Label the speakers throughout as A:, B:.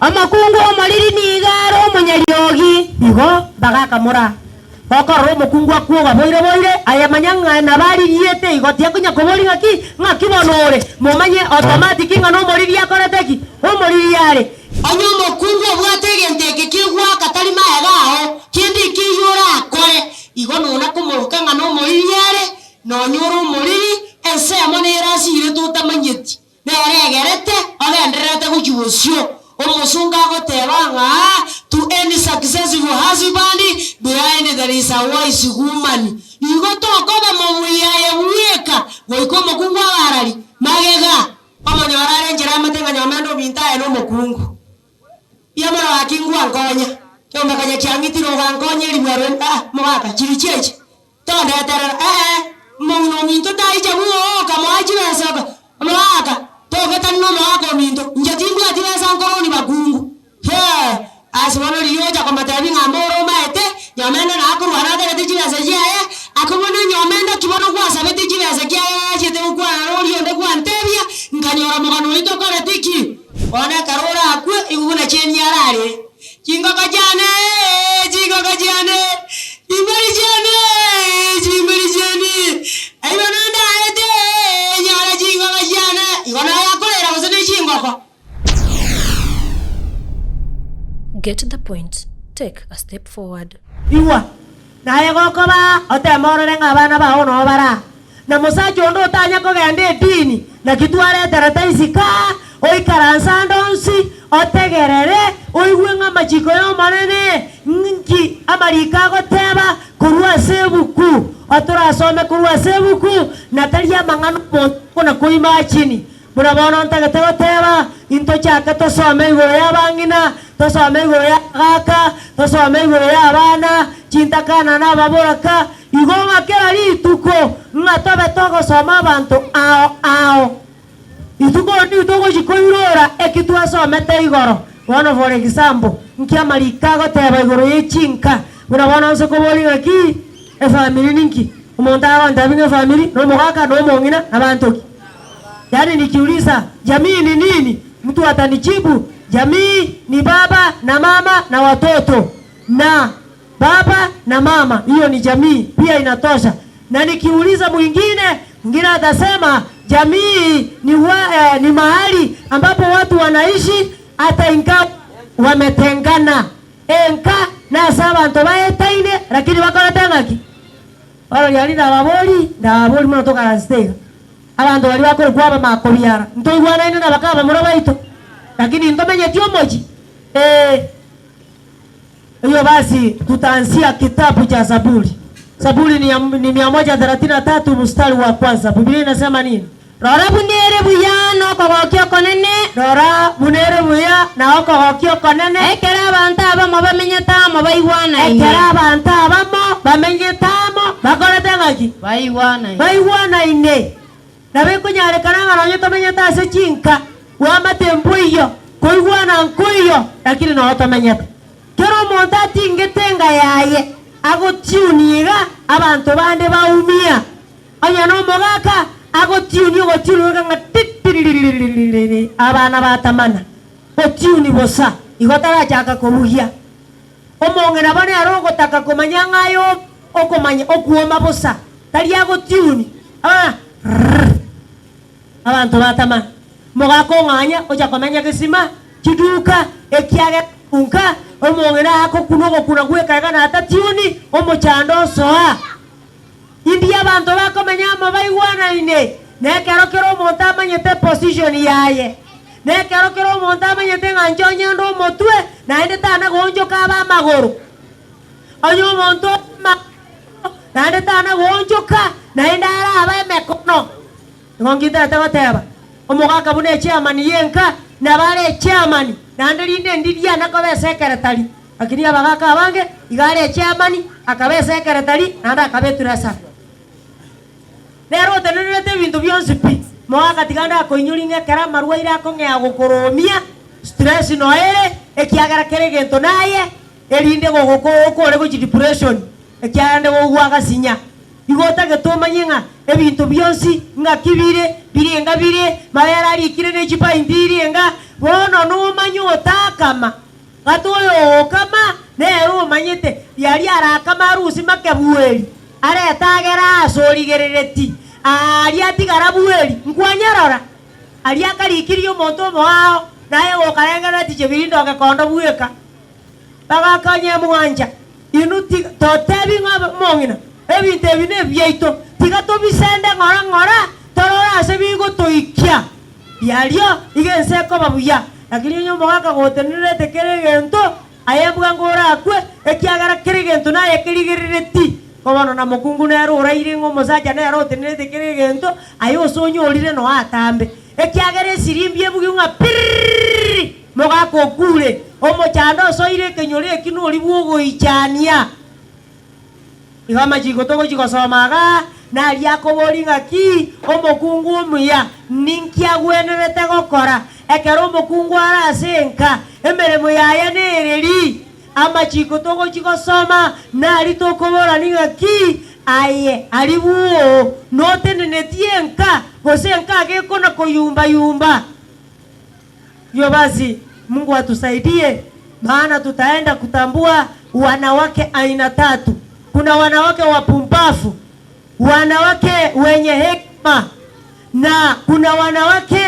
A: Amakungu omoriri ni igaro omunyariogi igo bagakamura okoro omokungu akuoga boire ayamanyanga na baririete igo tiakunya kobori ngaki bonore momanye automatic ngano omoriri akorete ki omoriri yare onyo omokungu obwate egenteke kigwa katari maegao kindi kiyora akore igo nona komoroka ngano omoriri yare nonyora omoriri ensemo nerasire tutamanyeti neregerete ogendererete gochiwosio omusunga agoteba ng'a to any successful husband behind there is a wise woman. Igo tokoba momuyaye mweka goiko mokungu abarari magega omonyorare njera amatenga nyomendo bintaye no mokungu yamara wakingu ankonya kyomba kanya kyangitiro gankonya limwaro mwaka chiricheche tonde terera mono minto taije muo kamwaji besaba mwaka togeta no mwaka minto njatingu atibesa nkoroni bakungu asibona liyoja kwa matabi ngamboro maete nyomenda na akuru harada gatichibesa yaye akubona nyomenda kibona kwa sabeti chibesa kyaye chete kwa roli onde kwa ntebia nkanyora mugano ito kore tiki ona karora akwe iguna cheni yarare kingo kajane imeri jane aibona ndaete nyara kingo kajane igona yakorera bosene kingo ko.
B: Get the point. Take a step forward.
A: Iwa naye gokoba otemorore ng'abana bao no bara na musacho ndo tanya kogende dini na kitware terataisika oikaransa ndonsi otegerere oigwe ng'amachiko yo manene nki amarika goteba kurwa sebuku oturasome kurwa sebuku na taria mang'ano kuna kuima chini murabona ntagete goteba into chaka tosome igoro y'abang'ina tosome igoro y'agaka tosome igoro y'abana chintakana n'ababoraka igo ng'akera rituko ng'atobe togosoma abantu ao ituko ni togochikoirora ekitwasomete igoro bono for example nkiamarika goteba igoro y'echinka murabona nse kobori ng'aki efamili ninki omonto agontabinga efamili nomogaka nomong'ina nabantoki. Yani nikiuliza jamii ni nini, mtu atanijibu jamii ni baba na mama na watoto, na baba na mama, hiyo ni jamii, pia inatosha. Na nikiuliza mwingine atasema jamii ni mahali ambapo watu wanaishi hata ingawa wametengana. Enka na sabantu baetaine lakini bakoretengaki walo yali na baboli mnatoka rastega abantu bali bakore kwaba makobyara ntoigwana ine na bakaba mura baito lakini ndomenye tiomoji hiyo basi tutaanzia kitabu cha Zaburi. Zaburi ni 133 mstari wa kwanza. Biblia inasema nini? Rora bunere buya no kogokyo konene rora bunere buya na okogokyo konene ekera abantu abamo bamenyetamo baigwana ekera abantu abamo bamenyetamo bakoretengaki baigwana ine nabe kunyarekana ng'aronyo tomenyeta ase chinka wamatembo iyo koigwana nkoiyo lakini no tomenyeta kero omonto atingetenga yaye agotiuniga abantu bande baumia onya no mogaka agotiuni ng'atiririri abana batamana otiuni bosa igotarachaka kobugia omong'ina bane arogotaka komanya ng'ayo okomanya okuoma bosa tari agotiuni abantu batama mogako ng'anya ocha komenya gesima kiduka ekiage unka omong'ina ako kunogo kuna gwekaga na atatiuni omochando soa indi abantu bakomenya amabaigwana ine nekerokero omonto amanyete position yaye nekerokero omonto amanyete ng'ancho nyendo omotwe naende tana gonjoka aba amagoro onyo omonto naende tana gonjoka naende ara aba emekono ngongite tegoteba omogaka bune chairman yenka nabare chairman naende rinde ndiria nakobe secretary lakini abagaka abange igare chairman akabe secretary naende akabe treasurer nero tenerete bintu byonse pi mogaka tiganda koinyuringa kera marwaire akong'ea gokoromia stress noere ekiagera kere gento naye erinde gogokore gochi depression ekiande gogwaga sinya igota getomanye ng'a ebintu byonsi ng'akibire birenga bire mayara rikire ne chipa indiri nga bono numanyi otakama gatoyo okama nero umanyite yari arakama arusi makebweri aretagera asorigerereti ari atigara bweri nkwanyarora ari akarikirio monto mwao naye gokarengera tichebindo gekondo bweka bagakanye mwanja inuti totebi ngaba mongina ebinte bine byaito tigato bisende ngora torora se bigo toikia yario igense ko babuya lakini nyo mwaka gotenere tekeregento ayebwa ngora akwe ekiagara keregento na ekirigereti kobono na mukungu nero uraire ngo mosaja nero tenere tekeregento ayo sonyo orire no atambe ekiagere sirimbi ebugi nga pirri mogako kure omochando soire kenyore kinori bugo ichania igama jigotogo jigosomaga na lyakobori ngaki omokungu omuya ninkia gwenerete gokora ekero omokungu arasenka emeremo yaya nereri amachikotogo chigosoma nari tokobora ningaki aye alibuo notenenetienka gosenka gekona koyumba yumba. Hivyo basi Mungu atusaidie, maana tutaenda kutambua wanawake aina tatu. Kuna wanawake wapumbavu, wanawake wenye hekima, na kuna wanawake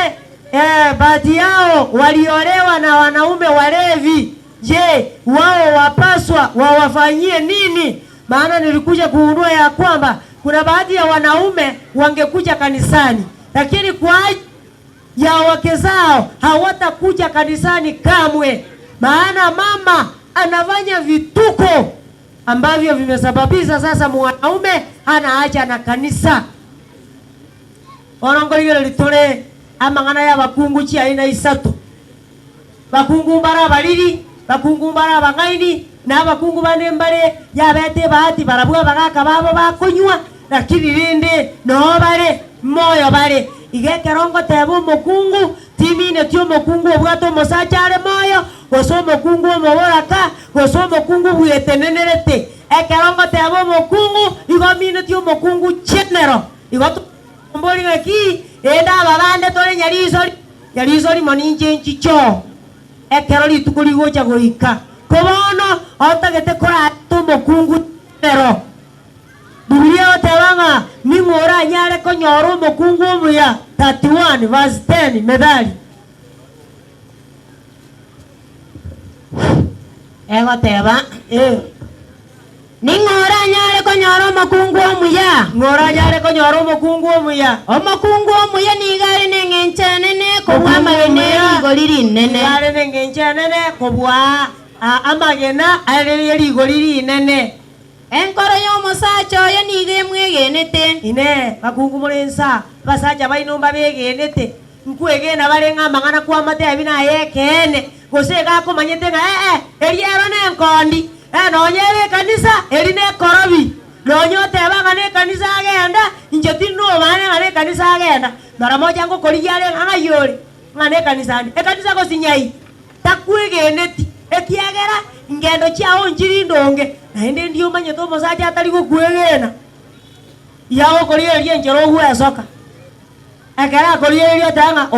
A: baadhi yao waliolewa na wanaume walevi. Je, wao wapaswa wawafanyie nini? Maana nilikuja kuundua ya kwamba kuna baadhi ya wanaume wangekuja kanisani, lakini kwa ya wake zao hawatakuja kanisani kamwe, maana mama anafanya vituko ambavyo vimesababisha sasa mwanaume anaacha na kanisa. Onongolile litole amangana ya bakungu chi aina isatu. Bakungu bara baliri, bakungu bara bangaini, na bakungu bane mbale yabete bahati barabwa bagaka babo bakonywa, lakini linde no bare moyo bare igekerongo tebo mokungu timine tyo mokungu obwato mosachare moyo goso mokungu moboraka goso mokungu bwetenenerete ekerongo tebo mokungu igomine tyo mokungu chenero igoto mboli ngaki enda babande tole nyarizori moninje nchicho ekero litukuli gocha goika kobono otagete kora to mokungu chenero. Biblia otewanga ningora nyare konyoro mokungu omuya 31 verse 10 medali ego teba ningora nyare konyoro mokungu omuya ngora nyare konyoro mokungu omuya omokungu omuya nigari nengenchenene kobwa amagene igoriri nene igari nengenchenene kobwa amagena areri igoriri nene enkoro y'omusacha oyo niga emwegenete ine bakungu mulensa basacha bainumba begenete nkwegena barenga amang'ana kwa matebi nayekene gose gakomanyete nga eriero nenkondi nonyere kanisa eri nekorobi nonyoteba nga nekanisa agenda inche tinobane nga nekanisa agenda mara moja ngokorigiare nga yore nga nekanisa andi ekanisa gosinyai takwegeneti ekiagera ngendo chiao njiri ndonge naende ndio manye to mosaja atari gokwegena yago koriye njero gwesoka akara koriye tanga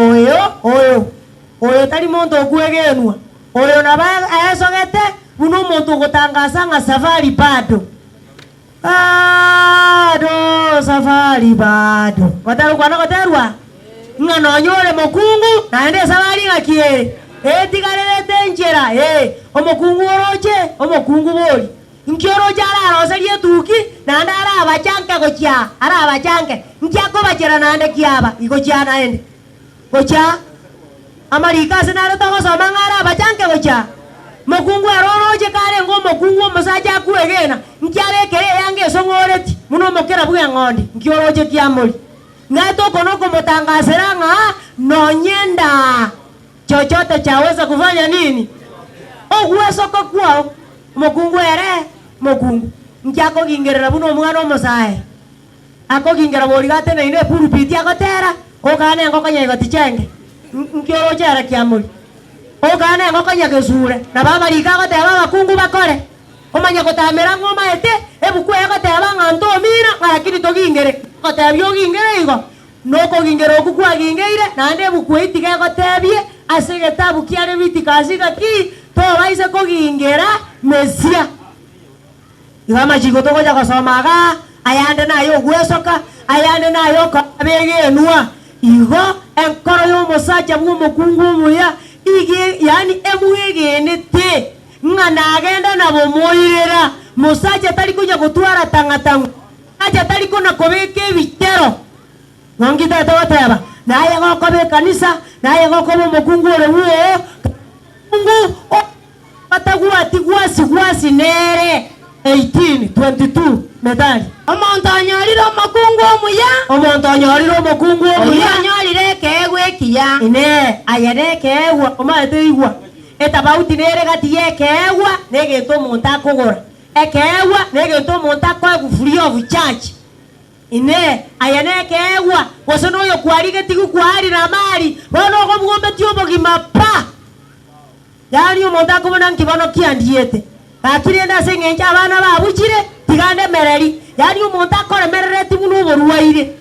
A: oyo tari monto okwegenwa oyo naba ayesogete buno monto gotangaza nga safari bado safari bado gotaru kwana goterwa nga nonyore mokungu naende safari ngakie etigarerete njera omokungu oroche omokungu bori nkioroche araroserie tuki nande arabachanke gochia arabachanke nkiako bachera nande kiaba igochia naende gochia amarikasi naro togosoma nga arabachanke gochia mokungu aroroche kare ngo mokungu mosacha kuegena nkiabekere yange esongoreti muno mokera bwe ngondi nkioroche kiamori ngato konoko motangasera nga nonyenda chochote chaweza kufanya nini ogweso ko kwao mokungu ere mokungu nkiako gingerera buno mwana omosae ako gingera borigate na ine puru piti akotera okane ngokanya gotichenge nkioro chera kiamuri okane ngokanya gesure na baba rika goteba bakungu bakore omanya gotamera ngoma ete ebukwe goteba nganto mira ngakiri to gingere gotebyo gingere igo noko gingero okukwa gingeire nande ebukwe itige gotebie ase getabu kiare biti kasika ki to baise kogingera mesia igama chigo togoja kosomaga ayande nayo gwesoka ayande nayo kabege enua igo enkoro yo mosacha bw'omukungu omuya ige yani emwegenete ng'ana agenda nabo moirera mosacha tari kuja gutwara tangatangu acha tari kuna kobeka ebitero ngongita toteba naye gokobe kanisa naye gokobe omukungu ore buo mungu batagwati gwasi nere 18:22 medali
C: omonto onyorire omukungu omuya
A: omonto onyorire omukungu omuya
C: onyorire kegwe kiya
A: ine ayane kegwa omaete igwa etabauti nere gati yekegwa negento omonto akogora ekegwa negento omonto akoegufuria obuchachi ine ayane kegwa gose noyo kwarigetigu kwarira mari bono ogobwombeti obogima pa yani omonto akobona nkibono kiandiete bakirenda ase ng'enche abana babuchire tigande mereri yani omonto akoremerereti buna oboruaire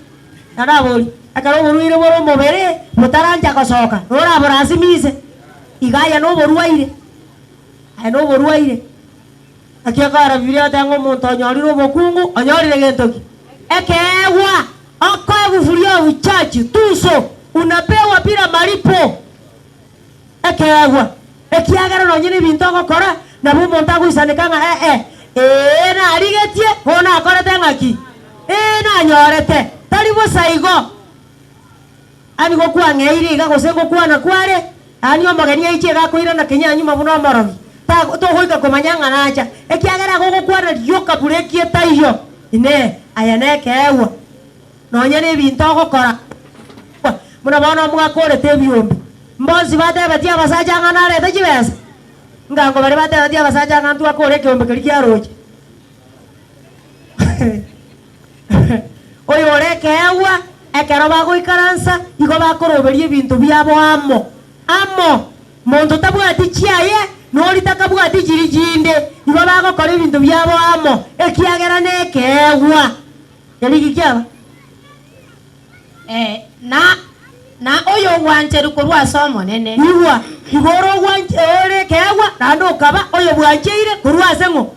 A: narabori akara oboruaire boro omobere motaranja gosoka noraborasimise igaya noboruaire aya noboruaire akiakara bibiria otenga omonto onyorire obokungu onyorire gentoki ekeegwa okoegufuria obuchachi tuso unapewa bila malipo ekeegwa ekiagera nonyene ebinto ogokora nabo omonto agoisaneka ng'a narigetie bono akorete ng'aki nanyorete tari bosa igo ani gokwang'eire iga gose gokwana kware ani omogeni aiche gakoirana kenyanyuma buna omorobi togoika komanya ng'a nacha ekiagera gogokwana rioka bura ekieta iyo ine aya nekeewa nonyene ebinto ogokora buna bono mwakorete ebiombi mbonsi batebetie abasacha ng'a narete chibesa ngango bari batebetie abasacha ng'a ntwakore ekiombe keri kiaroche oyo orekeewa ekero bagoikaransa igo bakoroberia ebinto biabo amo monto tabwati chiaye nori takabwati chiri chinde igo bagokora ebinto biabo amo ekiagera nekeewa yarigi kiaba
C: na oyo gwancheru korwa somo nene
A: igwa igoro gwanche ore keewa nando okaba oyo bwancheire korwa aseng'o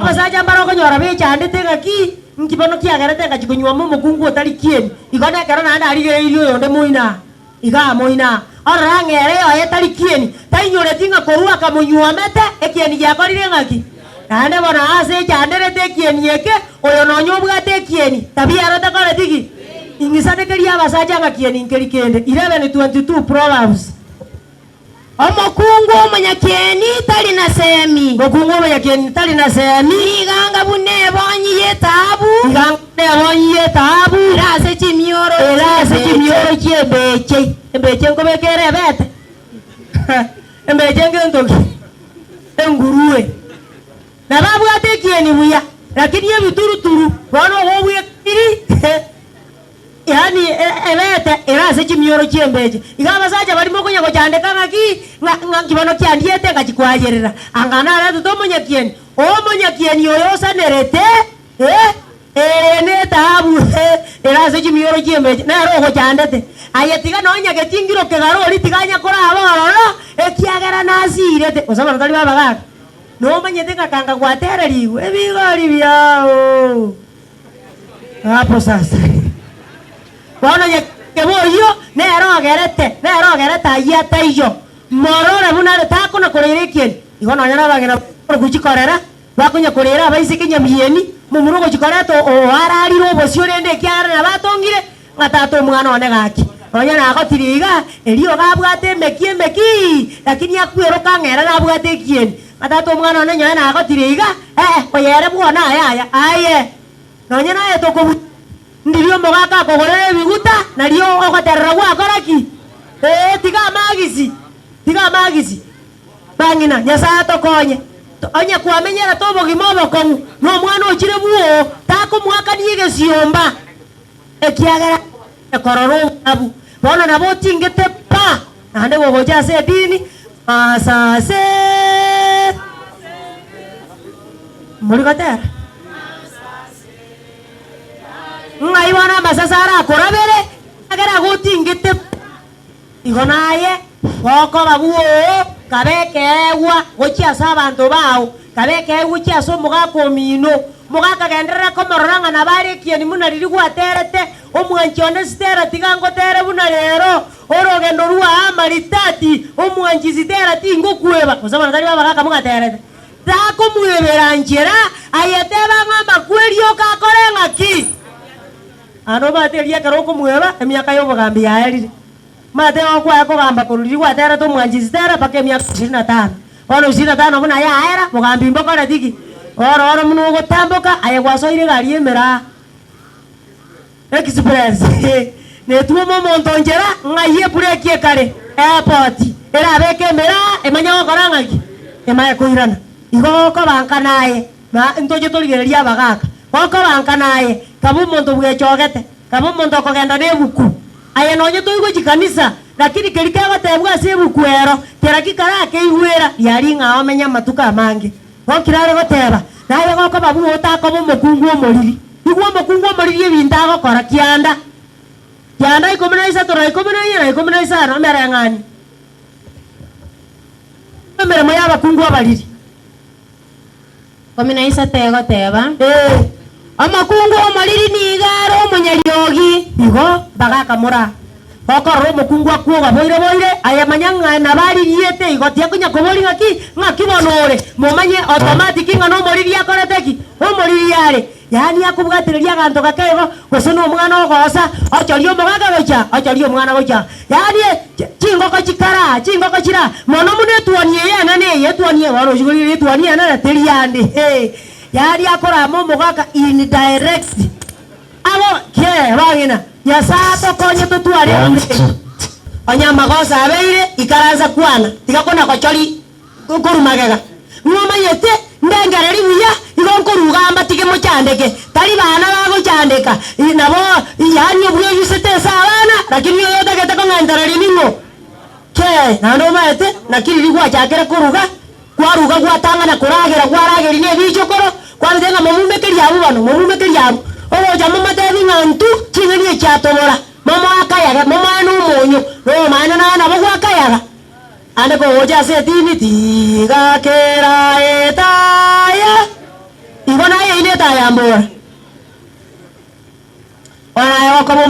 A: osacha mbaro konyora bechandete ng'aki nkibono kiagerete ngachikonyuamo omokungu otari kieni igo nekero naende arigereirie oyonde moina iga moina orora ng'ere oye tari kieni tainyoreti ng'a korwa akamonywomete ekieni giakorire ng'aki naende bona ase echanderete ekieni eke oyo nonya obwate ekieni tabia ero tekoretiki ing'isanekeria abasacha ng'a kieni nkeri kende 11:22 Proverbs
C: omukungu omunyakieni tari na semi
A: ngokungu omunyakieni tari na semi
C: iganga bune ebonyiye tabu
A: iganga ebonyiye tabu
C: erase
A: chimioro chiembeche embeche nkobekere ebete embeche ngentoki engurue nababwate ekieni buya lakini ebituruturu bono gobwekiri yani ebete erase chimioro chiembeche iga abasacha barimo konya gochandeka ng'aki kibono kiandiete ngachikwagerera angana arete tomonyakieni omonyakieni oyo osanerete ene tabu erase chimioro chiembeche nero ogochandete aye tiga nonyageti ngiro kegarori tiganya kora abororo ekiagera nasirete osabana tari babagaga nomanyete ngakanga gwatereriwe ebigori biao hapo sasa bono nyekeboyo nerogerete ayata iyo morore buna takona korera ekieni igo nonya nabagena guchikorera bakonya korera abaise kenyamieni mumuro gochikoreta oararire obosio rende ekiagera nabatongire ng'atato omwana one gaki nonya nagotiri iga erio gabwate emeki lakini akwero ng'era nabwate ekieni ng'atato omwana one nyonya nagotiri iga oyere bwona aya aye nonya naye tokobu ndirio mogaka kogorera ebiguta nario ogoterera gwakoraki tiga magisi bang'ina nyasaye tokonye onye kwamenyera tobogima obokong'u nomwana ochire buo takomwakanie egesiomba ekiagera ekorora obuabu bono nabo otingete pa naende gogocha ase edini masase muri gotera ng'ai bono amasase arakorabere agera gotingete igo naye Woko babuo kabekewa gochia sabantu bao kabekewa chia so mugako mino mugaka gendera komororanga nabari kieni muna riri gwaterete omwanchone stera tigango tere buna rero orogendo ruwa amaritati omwanchi stera tingo kueba kusaba natari babaka mugaterete tako muebera njera ayeteba ngamba kwerio ka korenga ki ano bateria karoko mueba emiaka yo mugambi yaerire mate okwa kugamba kururi gwatera to mwanji stera pake miaka 25 ono 25 muna ya era mugambi mbokora tiki oro muno gutambuka aye gwasoire gari emera express ne tumo monto njera ngaiye break ekare airport era beke mera emanya gokoranga ki emaye kuirana igo ko banka naye na ntoje toligereria bagaka goko banka naye kabu monto bwechogete kabu monto kogenda nebuku aye nonye toigo chikanisa lakini kelikaga tebwa sebukwero kerakikara keigwera yari ngao menya matuka mangi gokirare goteba naye goko babu otako bomukungu omoriri igwo mukungu omoriri ebinta gokora kianda ikomena tora ikomena isa no merengani mere moya bakungu abariri
C: komena isa tego teba
A: amakungu omoriri ni igaro omunyariogi igo bagaka mura okoro mukungu akuoga boire ayamanyanga na bari yete igotia kunya kobori ngaki bonore momanye automatic ngano moriri akoreteki omoriri yare yani akubugatireria ganto gakego gosono omwana ogosa ochorio omwana gocha yani chingoko chikara mono mune tuonie yana ne yetuonie waro jigori yetuonie yana teriande yani akora momogaka indirect abo ke bagina ya sato konye tutuare onya magosa abeire ikaranza kwana tikakona kochori kurumagega ngoma yete ndengereri buya igonko rugamba tike muchandeke tari bana bago chandeka inabo yani obwo yusete sabana lakini yo yote ko ngandareri ningo ke nando maete nakiri gwa chakera kuruga kwaruga gwatanga na kuragera kwarageri ne bichokoro kwanzenga momumekeri abo bano momumekeri abo obo jamu mateni ngantu chingeni chatobora mama akayaga mama no monyo no mana na bogo akayaga ande ko oja se tini tiga kera etaya ibona ye ine taya mbora ona yo kamo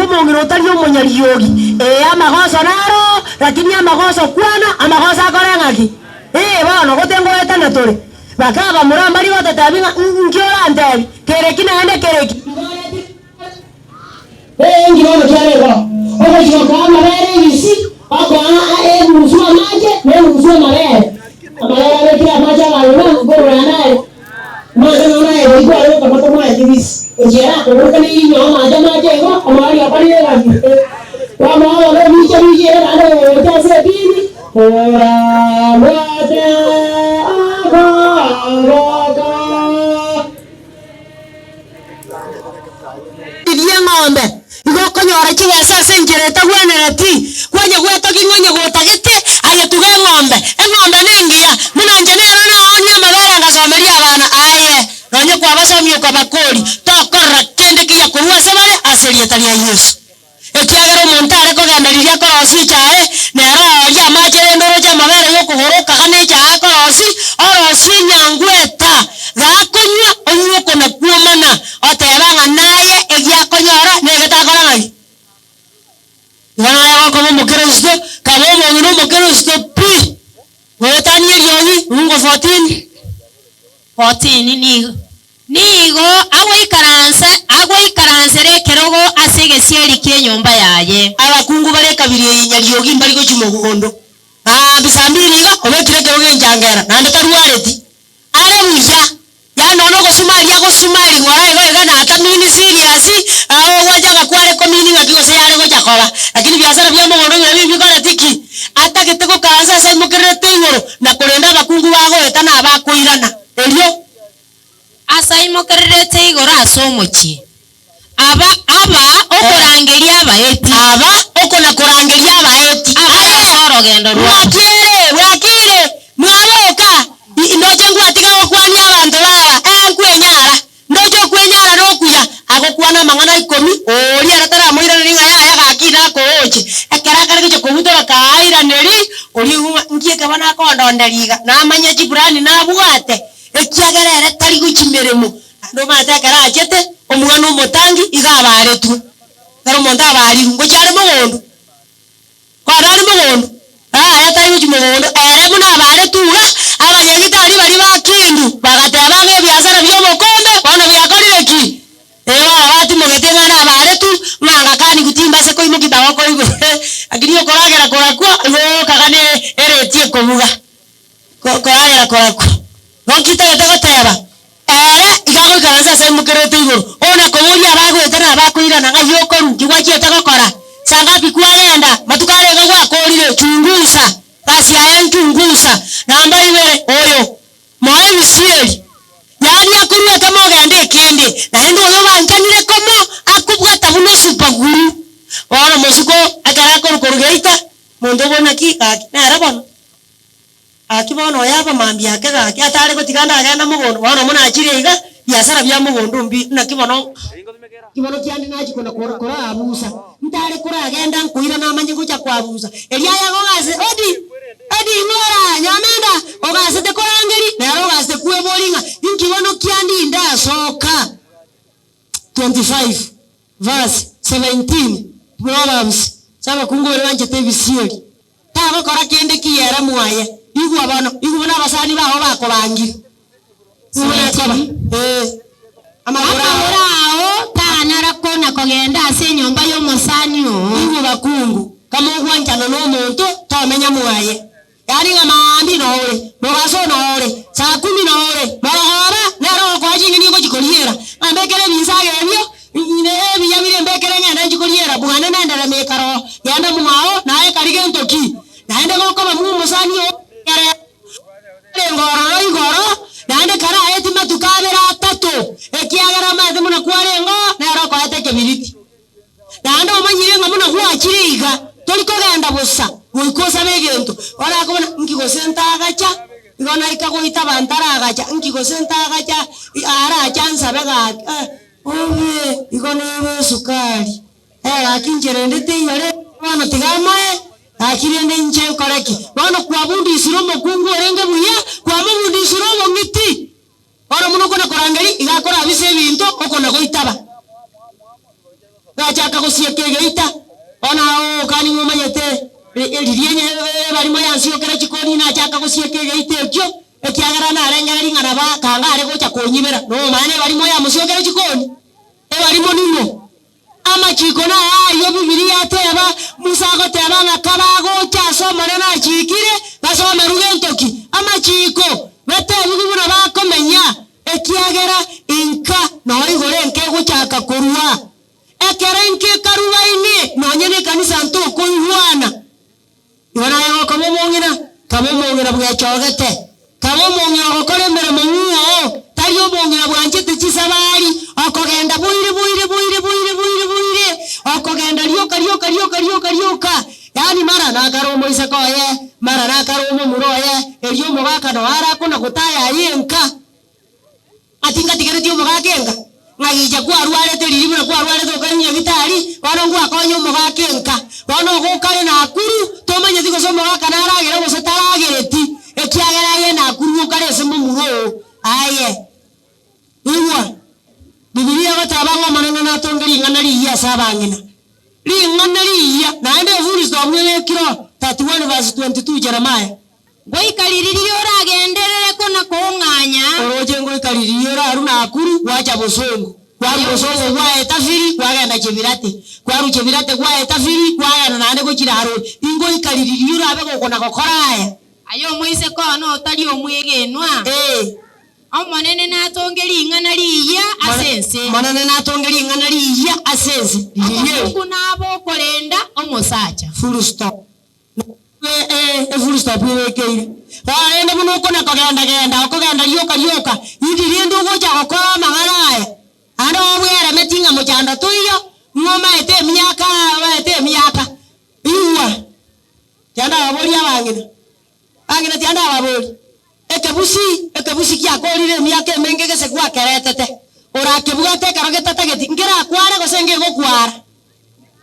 A: mongina otario monyariogi amagoso naro lakini amagoso kwana amagoso akorengaki bono gotengo etana tore bakaba murambari batatabinga nkiora antebi kereki na ende kereki ngiro kyarego obo choka mabere isi akwana musuma maje ne musuma mabere amara kira maja malona ngoro naye maja naye igwa kama tomo akibisi ojera ko kani nyo maja maje ngo amari apari ya kama wale mije ale jase bini ora wate ng'ombe igoko nyora kigesa sengereta gwenereti kwenye gweto kingonye gutagite ayetuge ng'ombe nengia munanje nero na onya mabara ngasomeria abana aye nonye kwa basomi ukabakori tokora kende kiya kurua sebare aserie talia Yesu ekiagero montare kogandariria korosi chae nero ya majere ndoro ja mabara yokugoroka kane cha korosi orosi nyangweta gakonya onyuko na kuomana otebanga naye egiakonyora negetakora ngai wana kama mukristo kama mungino mukristo pi wetani yoni mungu 14 nigo agwe rekerogo asege sieri ke nyomba yaye abakungu bare kabiri nyariogi mbari go chimogondo bisambiri go obekire keroge njangera nande taruareti are muya ya nono gosumari ngora ego na atamini serious wajaga kware komini ngakigo se yare go jakoba lakini biashara bya mogondo nyabi bikora tiki ata kitego kanza sai mukerete ingoro na kurenda bakungu bago etana abakuirana elio asai mukerete igoro asomochi aba okurangeria abaeti okona kurangeria abaeti soro gendo wakire mwaboka ndoje ngwatiga okwania abantu baba enkwenyara ndoje kwenyara nokuya agokwana mangana 10 ori aratara moira ninga ya gakira ko oche ekera kare kicho kubutora ka riga na manya jibrani na bwate ekiagerere tari guchimeremo ndo matekera achete omwana omotangi igabare tu karo monda bari ngo cyare mugondo kwarari mugondo yatari guchimegondo ere muna bare tuga abanyagitari bari bakindu bagateba ngebyasara byomokombe bana byakorire ki abati mugetenga na bare tu manga kani gutimba se koimo kibago koibo agiriyo koragera korakwa yo kagane eretie kobuga koragera korakwa nokita yatagoteba igago ikaranza se mukerete igoro ona koburia abagwetana abakwirana ngayo koruki gwachiete gokora sangapi kwagenda matukarega gwakorire chungusa kasi aya chungusa namba ibere oyo moe bisieri yani akurua kama ogende kende na endo yo bankanire komo akubwata buno supaguru ora mosuko akara korugeita mondo bona ki aki na rabona akibono yaba mambi yake gaki atare gotiganda agenda mugondo wana muna achiriga biasara bya mugondo mbi na kibono kyandi nachi kona kora abusa ntare kora agenda nkuira na manje kucha kwa abusa elia yago gase odi ngora nyamenda ogase te korangeri na ogase kuwe bolinga inkibono kyandi ndasoka 25 verse 17 Proverbs saba kungore wanje tebisieri taba kora kende kiyera muaye igwa bano igubona abasani baho bakobangira amagorao tanara kona kogenda ase nyomba yo mosanio igwa bakungu kama ogwanjana no muntu tomenya muaye yani ngamambi nore bogaso nore saa 10 nore barahara nero kwaji ngini ko chikoliera ambekere binsage ebyo ine biyabire mbekere ngenda chikoliera bugane nendere mekaro yanda mumao nae karige ntoki naende goko bamu mosanio ngoro igoro nande kara eti matukabera atatu ekiagera mathe muna kwarengo nero ko ate kebiriti nande omanyire ngamuna gwachiriga toliko genda busa goikosa begento ora akobona nkiko senta agacha igona ikagoita bantara agacha nkiko senta agacha ara chansa bega obe igona ebe sukari akinjere ndete yore wana tigamae akirende nche koreki bano kwabundi isiromo kungu orenge buya kwabundi isiromo ngiti ora muno kona korangeri igakora abise bintu okona goitaba gachaka gosiekegeta ona kani ngomanyete elirienye barimo yansi okera chikoni na chaka gosiekegeta ekyo ekiagara na arengeri ngana ba kanga are gocha konyibera no mane barimo ya musiokera chikoni barimo nimo ama chiko na ayo bibilia teba musago teba na kabago chaso marena chikire baso merugentoki ama chiko bete bugubura bakomenya ekiagera inka no igore nke guchaka kurua ekerenke karubaini no nyene kanisa nto kuiwana yona yo kamo mongina bwachogete kamo mongina okore mere munyo tayo mongina bwanchete chisabari okogenda buire okogenda rioka yani mara na karomo isakoye mara na karomo muroye elio mugaka no ara kuna gutaya yenka atinga tigere tio mugakenga ngagija kwa rware teririmu na kwa rware tokanya vitari bano ngwa konyo mugakenga bano gukare na akuru tomanya thiko so mugaka na aragera gose taragereti ekiagera ye na akuru ukare semo muro aye iwa bibilia watabango mananga na tongeri nganari ya sabangina nganari ya naende full stop ngene kiro 31 verse 22 Jeremiah
C: goikariririo ragenderere kona konganya
A: oroje ngoikariririo raruna akuru wacha bosongo kwaru bosongo kwa etafiri kwagenda chebirate kwaru chebirate kwa etafiri kwagenda nande gochiraro ingoikariririo rabe gokona gokoraya
C: ayo moise kono otali omwegenwa omonene natongeri ingana liya asense
A: monene natongeri ingana liya asense
C: Mungu nabo kolenda omosacha
A: full stop full stop yekeire arende muno kona kogenda yoka idiri ndo gocha gokora magaraya ando obwere metinga mochando tuyo ngoma ete miaka iwa janda abori abangina janda abori ekebusi kiakorire miaka mengege se kwa keretete ora kebugate karagete tageti ngira kware gosenge gokwara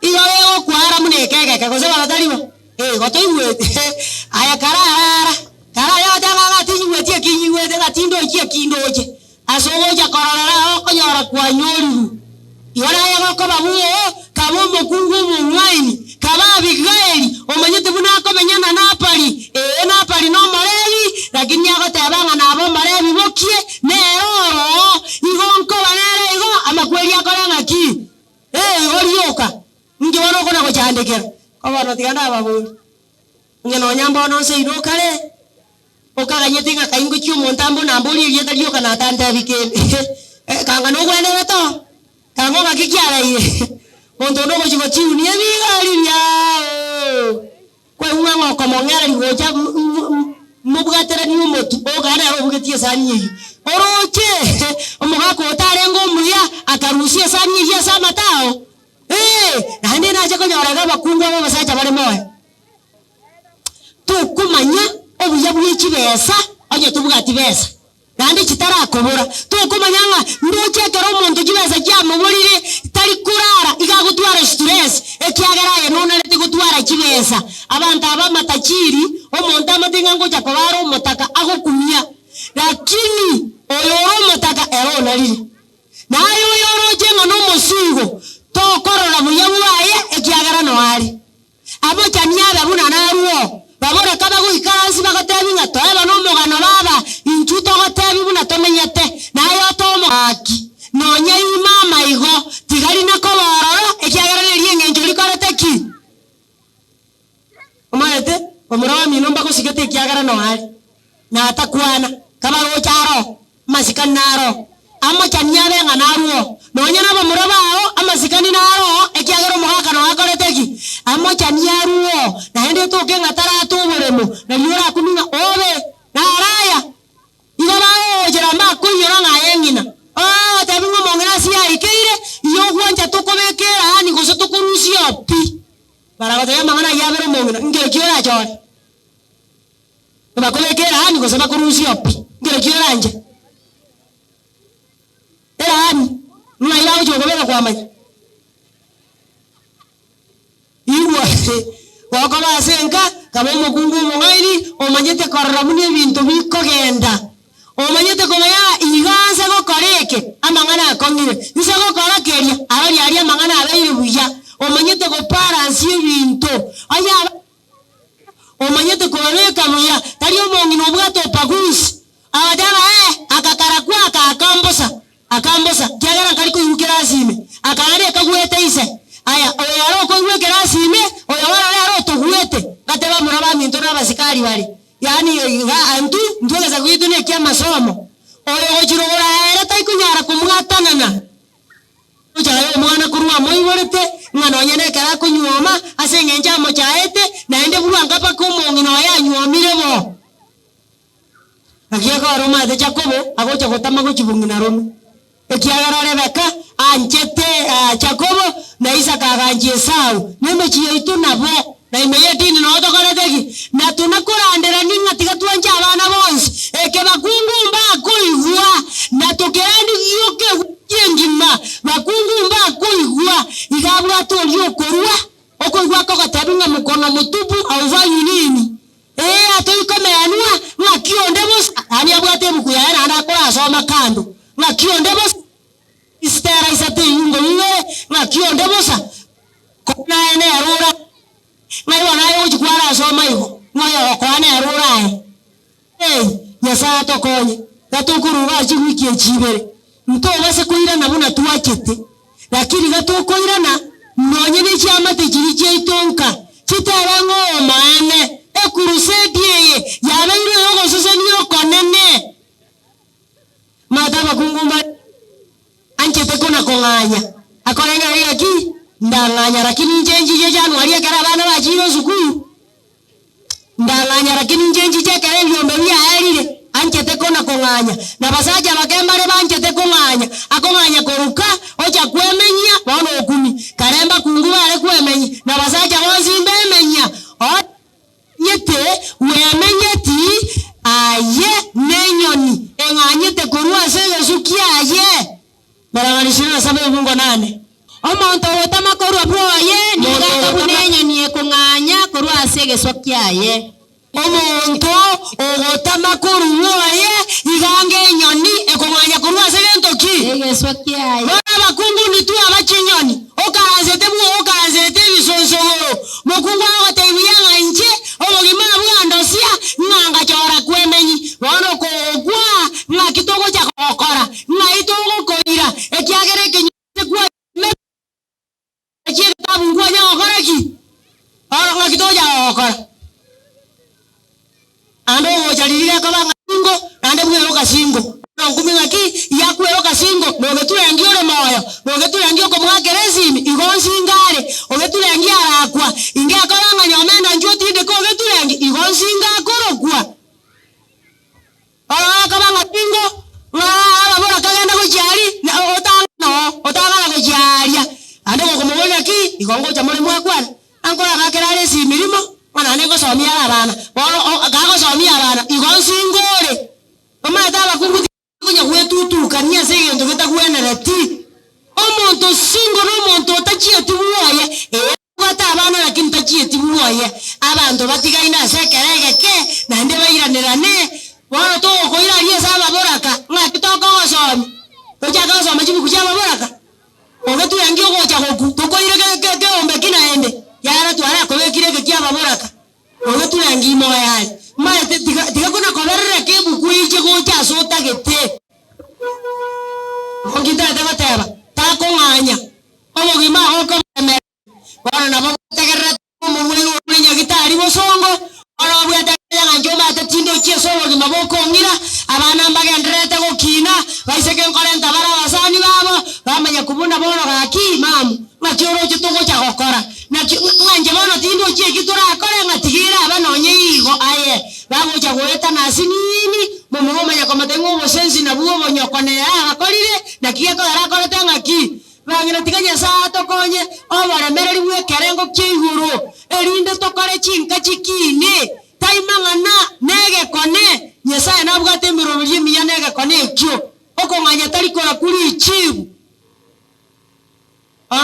A: iyo gokwara munekege gose barataribo gotoiwe aya karara kara ya tanga tinyiwe tie kinyiwe tega tindo ikie kindoje asogoja korora okonyora kwa nyori yora ya gokoba buo kabo mokungu mwaini kaba bigaeli omanyete bunako menyana napali napali no morebi lakini agotebanga nabo morebi bokie neoro igonko banere igo amakweli akorenga ki orioka ngi wano kona ko chandekera kabano tiganda babo ngeno nyambo no se irokale okaganyete nga kaingo chio montambo namboli yeta lioka na tanda bikende kanga no gwene beto kango gakikiara ile mondo no go chigo chiu ni bigali ya kwa umanga ko mongera ligoja mubugatera ni motu ogana ro bugetie sani yi oroche omugako otarengo muya akarushia sani yi sa matao nande na chako nyoraga bakungu abo basacha bale moyo tukumanya obuya bw'ikibesa oje tubugati besa nande kitarakobora tukumanyanga ndochekera omuntu kibesa kyamubulire tari kurara igagutwara stress ekyagaraye nona lete gutwara kibesa abantu abamatachiri omuntu amatinga ngoja kobara omutaka agokumia lakini oyoro mutaka erona lili nayo yoroje ngano musingo tokorora muyabuaye ekyagara no ali abachanyaba buna naruo babora kaba guikaransi bagotebi ngatoeba no mugano baba inchuto gotebi buna tomenyete nayo tomo aki nonya imama igo tigari nakobororo ekyagara lili engenjo likorete ki omayete omurawa minomba kosigete ekyagara no ali na atakwana kaba rocharo masikani naro amachanyaba nganaruo nonya nabo murabao amasikani naro ekyagara muhaka no akoreteki amachanyaruo naende toke ngatara tuburemo na yura kuninga obe na araya igaba ojera makunyora ngayengina tabingo mongera sia ikeire iyo gwanja tokobekera ani goso tokurusio pi para gote mangana yabero mongera ngere kiora chore bakobekera ani goso bakurusio pi ngere kiora nje era ani nuna ilawo jogobeka kwa maji iwa wako basenga kabo mukungu mungairi omanyete korora mune bintu bikogenda omanyete komaya iganse gokoreke amangana akongire ise gokorakeria abari ari amangana abaire buya omanyete go balance ebintu aya omanyete koreka buya tari omongino obwato pagusi abadara akakara kwa akambosa kyagara kali kuyukira asime akare kagwete ise aya oyaro ko iwe kerasime oyawara lero tugwete gateba muraba minto na basikari bali yani antu ndwele za kuyitu ne kya masomo oyo ochirogora era taikunyara kumwatanana ujayo mwana kurwa moyiborete ngano nyene kara kunyoma asengenja mochaete naende burwanga pa kumongino yanyomire bo agiye ko Roma de Jacobo agocha gotama gochibungina Roma ekiagara Rebeka anchete Jacobo na Isaka aganjie Esau nime chiyo itu nabo na imeyetini no tokoreteki na tunakurandera ninga tigatuanja abana bonsi eke bakungumba kuigwa na tokerandi yoke yengima bakungumba kuigwa igabwa tolio korwa okoigwa ko gatabinga mukono mutupu au vanyu nini atoikomeanwa ngakionde bos ani abwate bukuya na ndakora soma kando ngakionde bos istera isate yungo iwe ngakionde bosa kona ene arura ngayo nayo ujikwara soma iho ngayo kwana arura yasa tokonye gatukuru baji wiki echibere mto base kuira na buna tuachete lakini gatukoira na nonye ni chama tekiri cheitonka chitarango maane ekurusediye yabaire yogo soseniyo konene mata bakungumba anchete kuna konganya akorenga yaki ndanganya lakini njenji je Januari akara bana bajiro sukuru ndanganya lakini njenji je kare byombe bya alire anchete kuna konganya na basaja bakembare banchete konganya akonganya koruka oja kwemenya bano 10 karemba kunguba ale kwemenya na basaja bonzimbe emenya nyete wemenyeti aye nenyoni enganyete kurwa se Yesu kiaye baraganishira sabe Mungu nane omonto wotama korwa bro aye nigaka bunenya ni ekunganya kurwa se Yesu kiaye omonto ogotama kuruwoye igange nyoni ekonganya kurwa segento ki
C: egeswa kiaye
A: bana bakungu ni tu abachinyoni okaranzete bisonsogoro mokungu agotebiyanga inche obogimana bwandosia nganga chora kwemenyi bono kogwa ngakitogo cha kokora ngaitogo koira ekiagere kenyete kwa echika bungwa nya kokora ki ora ngakitogo cha kokora ando ochalilile kabanga singo ande bwero kasingo ngumi ngaki yakwero kasingo nogetulengiole moyo nogetulengio ko mwakeresimi igonsingare ogetulengio arakwa inge akoranga nyomenda njotinde ko ogetulengi igonsinga akorokwa ora kabanga pingo ngara bora kagenda ko jari otanga ko jaria ande ko mubona ki igongo cha mole mwakwana ankora gakerale si milimo wana nego somia abana boro gago somia abana igonsingore omata bakungu kunya wetutu kania segento getakuenereti omonto singo nomonto otachie tibuoye kwata abana lakini tachie tibuoye abantu batigaina sekeregeke nande bairanirane bono to koira rie saba boraka ngakitoko gosomi ojaga gosoma chibu kuchaba boraka ogetu yangi ogocha goku tokoire ke ombe kinaende yara twara kobekire ke kiaba boraka ogetu yangi moyali maete tiga kuna koberere ke buku iche gocha sota gete ongita teba ta konganya omogima oko meme bana nabo tegerra omuri nya gitari bosongo ora bwata yanga njoma tatindo chieso omogima boko ngira abana mbagendrete gokina baiseke nkorenta bara basani babo bamenya kubuna bono gaki mamu ngachoro chitogo cha gokora na nganje bono tindo chie kitura akore ngatigira abanonye igo aye babo cha goeta nasinini mumumanya komatengo bosensi na buo bonyokone akorire na kieko arakorete ngaki bangira tiganya sa tokonye obara mereri bwe kerengo kiguru erinde tokore chinka chikine taimangana nege kone nyesaye nabwate mirobiri miya nege kone ekyo okonganya tari kora kuri ichibu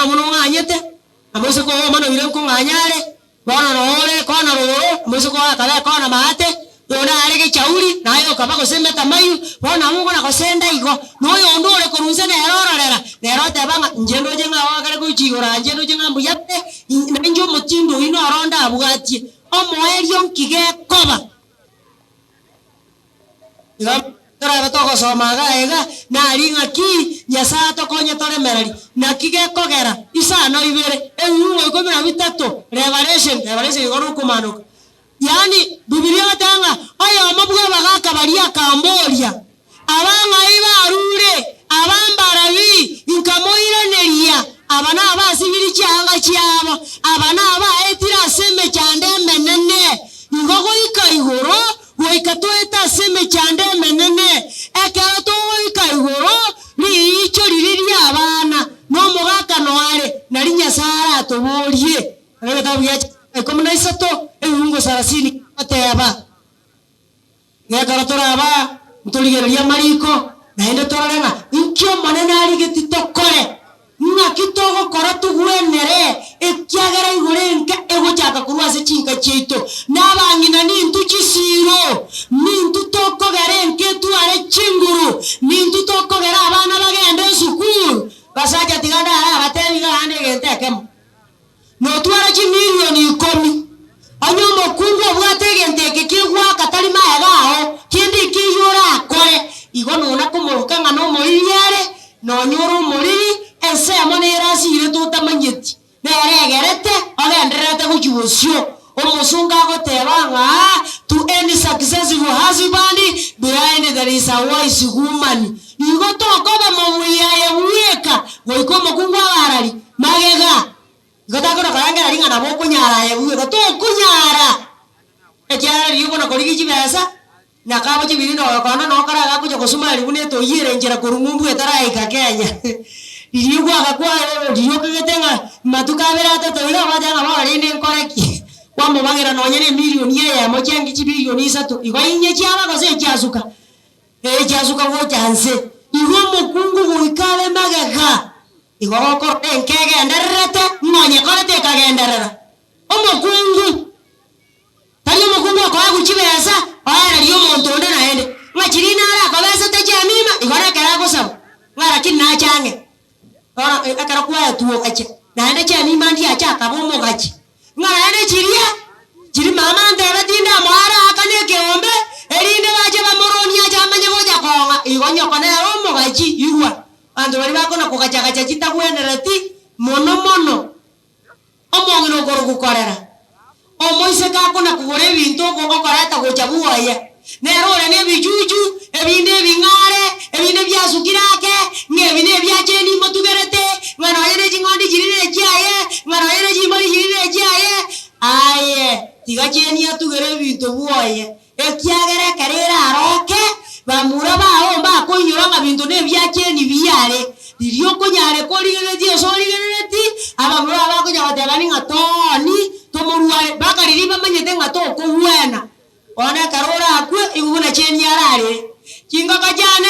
A: muno nganyete amose ko mano bire ko nganyare bono rore kono roro amose ko akala kono mate yona arege chauri nayo kabako semeta mayu bona mungu na kosenda igo noyo ndore korunse ne erororera nero tebanga njendo jenga wakare ko chigora njendo jenga mbuyate nanjo mutindo ino aronda abugati omoerio nkige koba Tora batoko somaga ega na ringa ki nyasato konye tore merari na kige kogera isa no ibere enyungo iko 3 revelation goru kumanuka yani Biblia batanga ayo mabuga bagaka baria Cambodia abanga ibarure abambarabi inkamoireneria abana abasibiri cyanga cyabo abana abaetira seme cyande menene ngogo ikaihoro goikatoeta seme cyande menene ekero to ikaihoro ni icho liriria abana no mugaka noare nari nyasara toborie agatabuya komuna isato eungo sarasini ateba ngakaratora aba mutoligereria mariko naende torarenga inkyo manene ari gititokore ngakitogo kora tugwenere ekyagera igorenka egochaka kurwase chinka chito nabangina nintu chisiro nintu tokogere nketu are chinguru nintu tokogera abana bagende sukuru basaja tiganda abatebiga hande gentekemo no twara chi milioni 10 anyo mokungu bwatege kigwa katari maegao kindi kiyura akore igono na kumurukanga no moyere no nyuru muri ense amonera sire tutamanyeti neregerete agenderete kuchusyo omusunga gotebanga to any successful husband behind there is a wise woman igoto koba momuyaye mweka goikomo kungwa barari magega gotakora karangera ringa na boko nyara yebuye goto kunyara ekyara yuko na koligi chibesa na kabo chibiri no kono no karaga kuja kusuma libune to yire njera kurungumbu etaraika Kenya irigo akakwa irigo kegetenga matuka berata to ira bajanga barinde nkoreki kwamo bagira nonyene milioni ye mochengi chibirioni 3 igoinye cyaba gose cyasuka cyasuka go cyanse igo mukungu goikale magega igoko enkege nderete nonye korete kagenderera omukungu Tari mukungu kwa kuchibesa, ara liyo montonde naende. Ngachirina ara kabesa tajamima, igora kara kosa. Ngara kinna change. Ora akara kwa tuo kache. Naende chamima ndi acha kabomo kache. Ngara ene chiria. Chiri mama ndera tinda mara akane keombe. Erinde baje bamoroni acha manye goja konga. Igonyo kone romo kachi iwa. Ando bari bakona kokachakacha chitakuendereti mono. Omongino goro gukorera. Omoise kakona kugore bintu gokoreta gochabuaya. Nerore ne bijuju, ebinde bingare, ebinde byasukirake, ngebine byacheni motugerete, ngana yene jingondi jirire chiaye, ngana yene jimbali jirire chiaye. Aye, tigacheni atugere bintu buaya. Ekiagere karera aroke, bamura baho bakunyura nga bintu ne byacheni biyare. Dirio konyare koligere die soligereti, abamura bakunya batebani ngatoni, tomuruare bakariri bamanyete ngato kuwena. Ona karora akwe iguna cheni arare. Chingo kajane.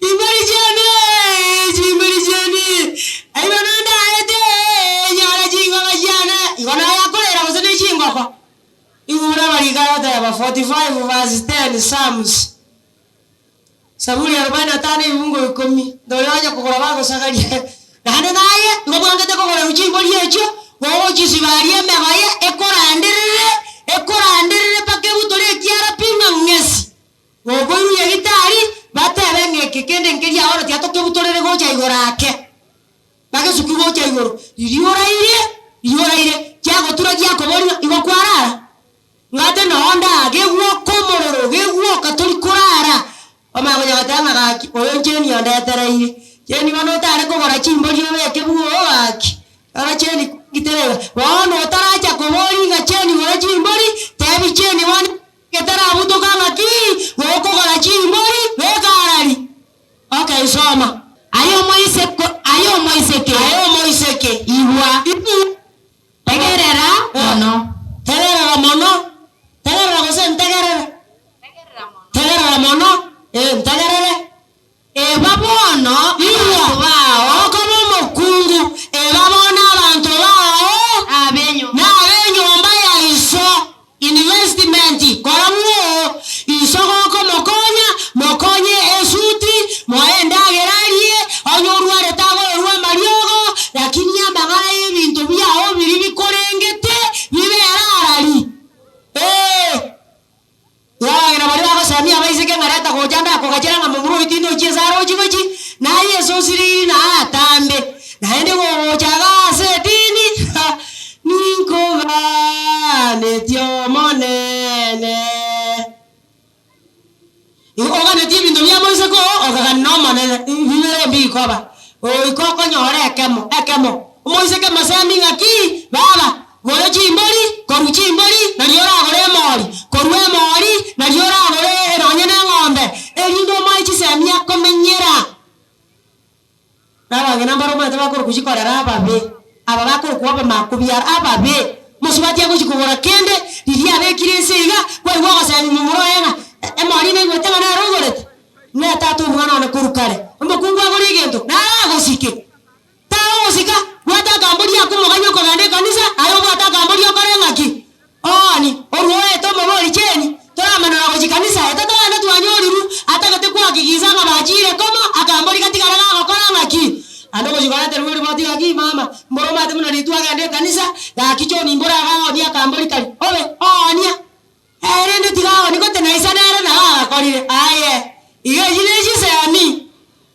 A: Imbari jane. Ayibana ete nyara chingo kajane. Igona yakolera usene chingo ko. Iguna barigara ta 45 verse 10 Psalms. Saburi 45 Mungu 10. Ndio yaje kukora bako sagaje. Nane naye ngobangete kokora uchimbo lyecho. Wowo chisibarie mebaye ekoranderere pake butore kiara pinga ngesi. Gogoyu yegitari batebe ngekekende ngeria ora tiatoke butorere gocha igorake. Bage suku gocha igoro. Iriore kiago turagia kobori igokwarara. Ngate no onda gegwo komororo gegwo katoli korara. Oma goja gatanga gaki oyo cheni onda tereire. Cheni bano tare kogora chimbo liwe kebuo waki. Ara cheni gitereba wono taracha kobori ngacheni ngora chimbori tebi cheni wan ketara abuto kanga ki woko gora chimbori wekarari. Okay, soma ayo moiseke iwa tegerera mono tegerera gosen tegerera mono tegerere babono iwa bao komo mokungu babona abantu bao abenyo mbaya iso investment koramuo iso koko mokonye esuti moenda gerarie onyorware tago erwa mariogo lakini yambagara ebintu byao biri bikorengete biberarari yagira bari bagosamia baiseke ngareta gojanda kokagera ngamumuru itindo chezaro chigochi na yeso siri na atambe naende gochaga setini ninkogane tio monene ogane tibintu bya moiseko ogane no monene bibere mbikoba ikoko nyore ekemo moiseke masami ngaki baba gore chimbori koru chimbori na liora gore mori koru mori na liora gore ronyene ngombe elindo maichi semia komenyera naba ngena mbaro mate bakuru kuchikorera ababe aba bakuru kuoba makubyara ababe musubati yako chikugora kende lilia bekire siga kwa iwaga sami mumuro yenga emori ne gwetanga na rogorete ne tatu mwana na kurukare mbukungu agori gento na gosike tawo gosika wata gambori yakumuganya ko gande kanisa ayo wata gambori yokarengaki oni oruwe to mabori cheni tora manara gochikanisa etata na twanyoriru atakate kwa kigizanga bachire komo akambori katigara gokorangaki ando gochikora terweri mati gaki mama mboro mate muna ritwa gande kanisa ga kichoni mbora ga odia kambori kali obe onia erende tigawo niko tenaisa nere na akorire aye iga jineji sani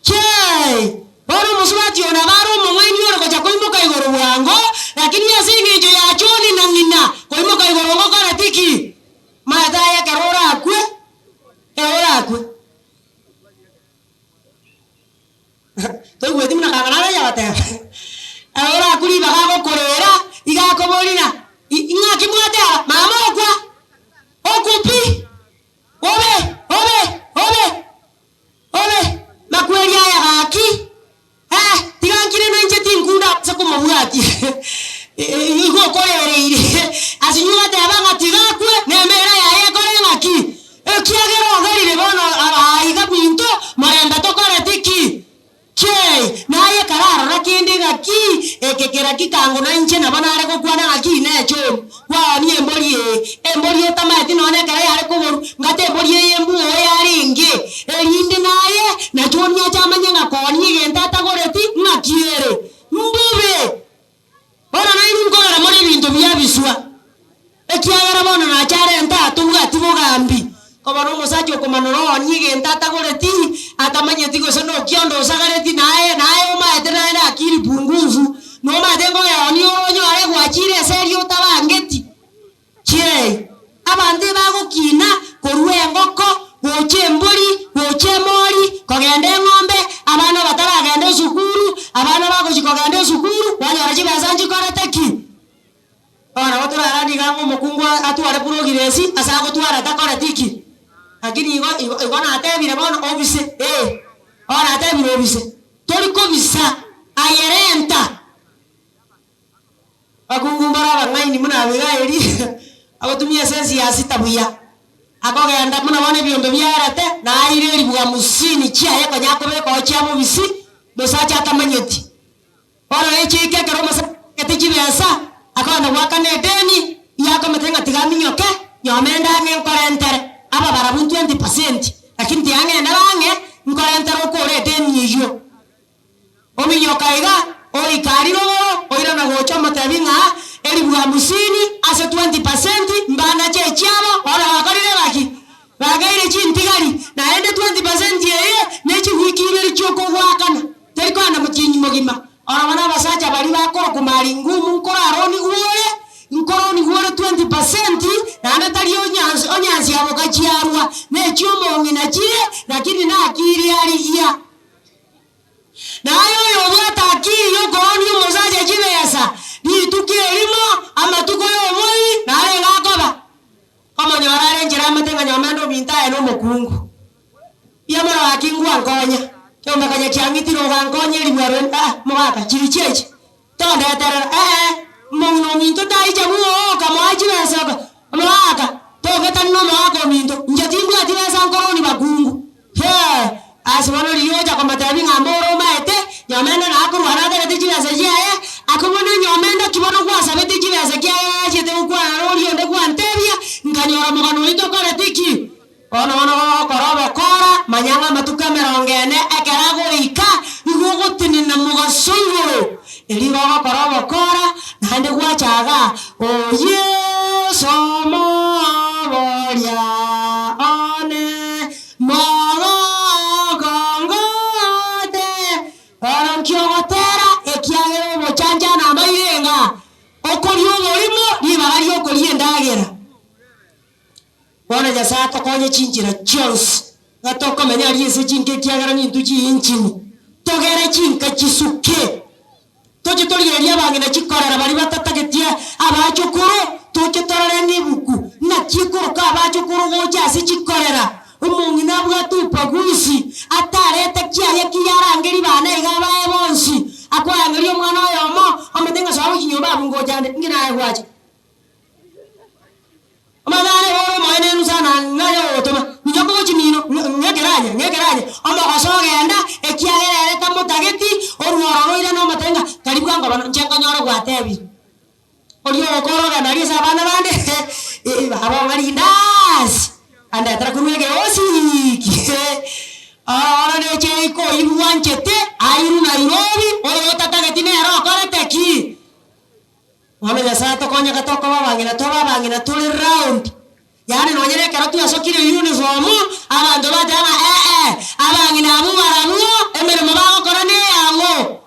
A: chei boro musubati ona baro mumweni oro gocha koimoka igoro bwango lakini yasingi jo ya choni na ngina koimoka igoro ngokora tiki mata ya karora akwe to gweti muna kangana ya bate ahora akuri bagago korera igakoborina ingaki mwate mama okwa okupi obe makweli ya gaki tigankire no nje tinkunda sakumubwati igo korereire asinyuga tabanga tigakwe nemera ya korengaki ekiagero ngarire bono aiga binto marenda tokore tiki che naye kararo rakindi gaki ekekera kikango na nje na banare ko kwana gaki necho wa Kobono musacho komanoro nyige ntata goreti atamanyeti gosono kiondo sagareti nae umaete nae na akili punguzu no matengo ya onyo ale gwachire serio tabangeti chie abandi bagukina korwe ngoko goche mburi goche mori kogende ng'ombe abana bataragende sukuru abana bagochikogende sukuru banyora chibesanji koreteki ona otura radi gango mukungwa atware purogiresi asago twara takoretiki lakini igo na atebire bono obise ona atebire obise tori ko bisa ayerenta akungumbara bangaini muna bigairi agotumia sensi ya sitabuya akogenda muna bone biondo byarate na aire ribuga musini chia yako nyako beko chia mubisi dosacha atamanyeti ona echike kero masa ketichi besa akona wakane deni yako metenga tigaminyoke nyomenda ngenkorentere aba barabu 20% lakini tiange na bange nkorentere okore deni yiyo ominyoka iga oikariro oira na gocha matabinga eribuga musini ase 20% mbana chechabo ora wakarire baki bagaire chintigari na ende 20% yeye nechi wikire choko wakana teriko na mutinyi mogima ora bana basacha bali bakoro kumari ngumu nkora aroni uwe nkoroni uwe 20% na ande tali onyanzi abo kachiarwa nechi omongi na chie lakini na akiri ali ya na ayo yobata akiri yokoni musacha chibesa ni tukirimo ama tukoyo moi na ale ngakoba kama nyorare njira matenga nyamando binta eno mokungu yamara akingwa ngonya kyomba kanya kyangitiro gangonye limwerenda mwaka chiricheche tonde tara mono minto taija muo kama ajibesa mwaka togeta no mwaka minto njatimbu atibesa nkoroni bakungu asibano liyoja kwa matabi ngamboro maete nyamenda na akuru harada tijibesa yae akubona nyamenda kibono kwa sabeti jibesa kya chete kwa roli onde kwa ntebia nganyora mugano itokore tiki ono korobo kora manyanga matuka merongene ekerago ika igugo tinina mugasuru eligo korobo kora nande kwa chaga oye somo boria one mogo gongote orankiogotera ekiagero mochanja na mairenga okoriyo morimo ni bagari okoriye ndagera bona jasato konye chinjira chons gatoko menya riese chinke kiagara ni ntuchi inchini togere chinka chisuke toje toriyeria bangina chikorera bari batatagetia abachukuru toje torare ni buku na chikuru ka abachukuru gocha si chikorera umungi nabwa tupagusi atarete kiaye kiyarangeri bana igaba ebonsi akwangeri omwana oyomo amatenga sawo kinyoba ngojande ngina egwaje amadane oro moene nusana ngayo otoma nyoko chimino ngegeranya amba kasogenda ekiagerere tamotageti oruoro ira no matenga karibu ngo bana njenga nyoro gwatebi oriyo okoroga nari sabana bande abo ngari ndas anda trakuruge osiki ara ne cheiko ibuanchete airu Nairobi oro tatageti ne ro koreteki wame jasato konya katoko bangina tuli round yani nonyere karatu yasokire uniform abantu batanga abangina abu barabuo emere mabago korane yango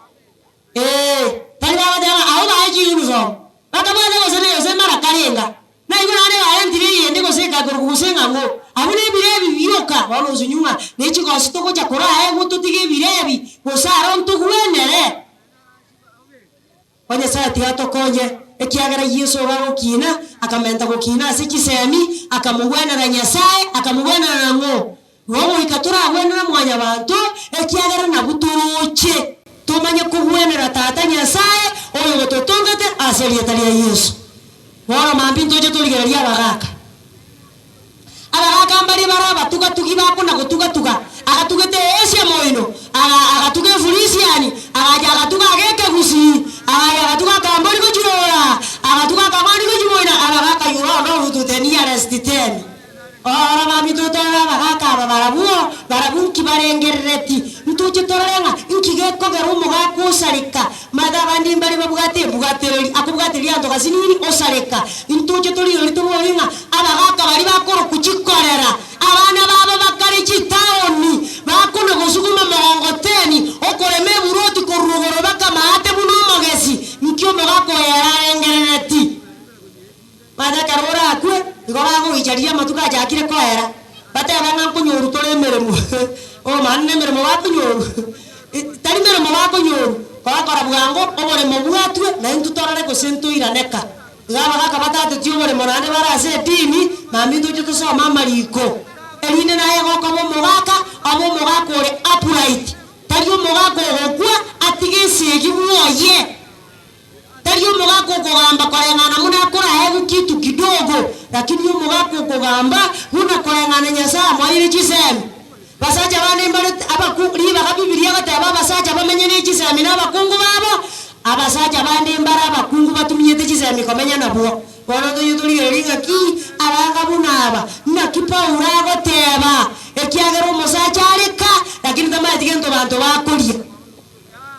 A: tali batanga abu baji uniform bakamwana gosene yose mara karenga na iguna ne ayandire yende goseka kurugusenga ngo abune birebi biyoka bano zunyuma nechi gosito cha kora gututige birebi gosaro ntugwenere Wanya saa tiato konye ekiagara Yesu bagokina akamenta gokina sikisemi akamugwena na Nyasaye akamugwena na ngo wowe ikatura agwena na mwanya bantu ekiagara na buturuche tumanye kugwenera tata Nyasaye oyo gototongate aselietalia Yesu wala mampinto je tuligeria bagaka abagaka mbali baraba tukibako na kutuga akatugete Asia moino akatuge Fulisiani akatuga geke gusi akatuga kambali kujirora akatuga kamani kujimoina abagaka yuro no hututenia restiten ora mamito tara bagaka barabu kibarengereti mtuche torenga nkigeko garumo gakusarika madabandi mbali bugateri akubugateri ando kasinini osareka mtuche tori lituboringa abagaka bari bakoro kuchikorera wera bateba nga kunyoru tole meremo o manne meremo wa kunyoru tari meremo wa kunyoru kwa bwango obore mo bwatwe na intutorare ko sento iraneka gaba gaka batate tio bore morande barase dini mami tujo tusoma mariko erine naye goko mo mogaka abo mogaka ore upright tari mogaka ogwa atigisi gibuoye tari mogaka ogamba korengana muna kora hebu kitu kidogo lakini mogaka ogamba muna korengana nyasa moire chisemi basaja bane mbale abakuriba kabibiria gataba basaja bamenye n'ikisemi n'abakungu babo abasaja bande mbara abakungu batuminyete kisemi komenya nabo bono tuyuturi eringa ki abanga bunaba nakipa urago teba ekiagero musaja aleka lakini kama atigento bantu bakuria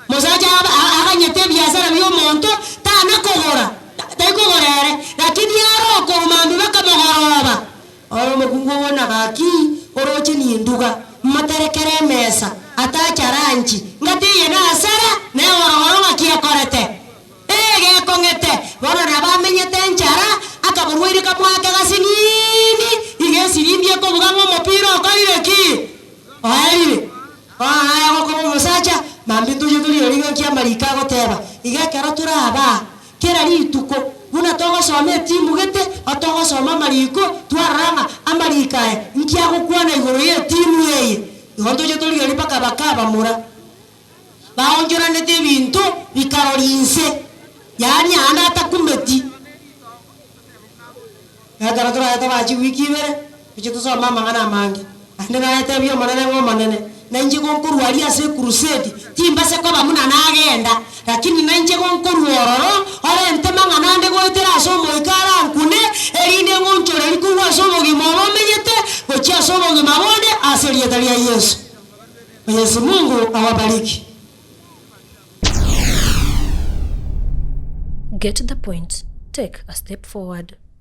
A: musaja aganyete biashara byo monto tana kogora taikogorere lakini yaro ko mambi bakamogoroba oro mukungu wona baki oroche ni nduga materekere mesa atacha ranchi ngatiye na asara ne woro ngakia korete ege kongete woro na bamenyete nchara akaburwiri kamwake gasinini igesirindia ko bugango mopiro okorire ki oire aya ko musacha mambi tuyuturi oringa kia marika goteba igakara turaba kera rituko buna togo some timu gete atogo soma mariko twaranga amarikae nkia gukwana igoro ye timu yeye ihondo je toli ali paka bakaba mura baonjora nete bintu bikarolinse yani ana atakumeti ngara tora eta bachi wiki bere bicho to soma mangana mangi andira eta biyo manene ngo manene nanje gonkuru ali ase crusade timba se ko bamuna nagenda lakini nanje gonkuru ororo ore ntema nganande goitera somo ikara nkune erinde ngonchore likuwa somo gimobo menyete gocha somo gimabone aserietalia Yesu. Mwenyezi Mungu awabariki.
B: Get the point. Take a step forward.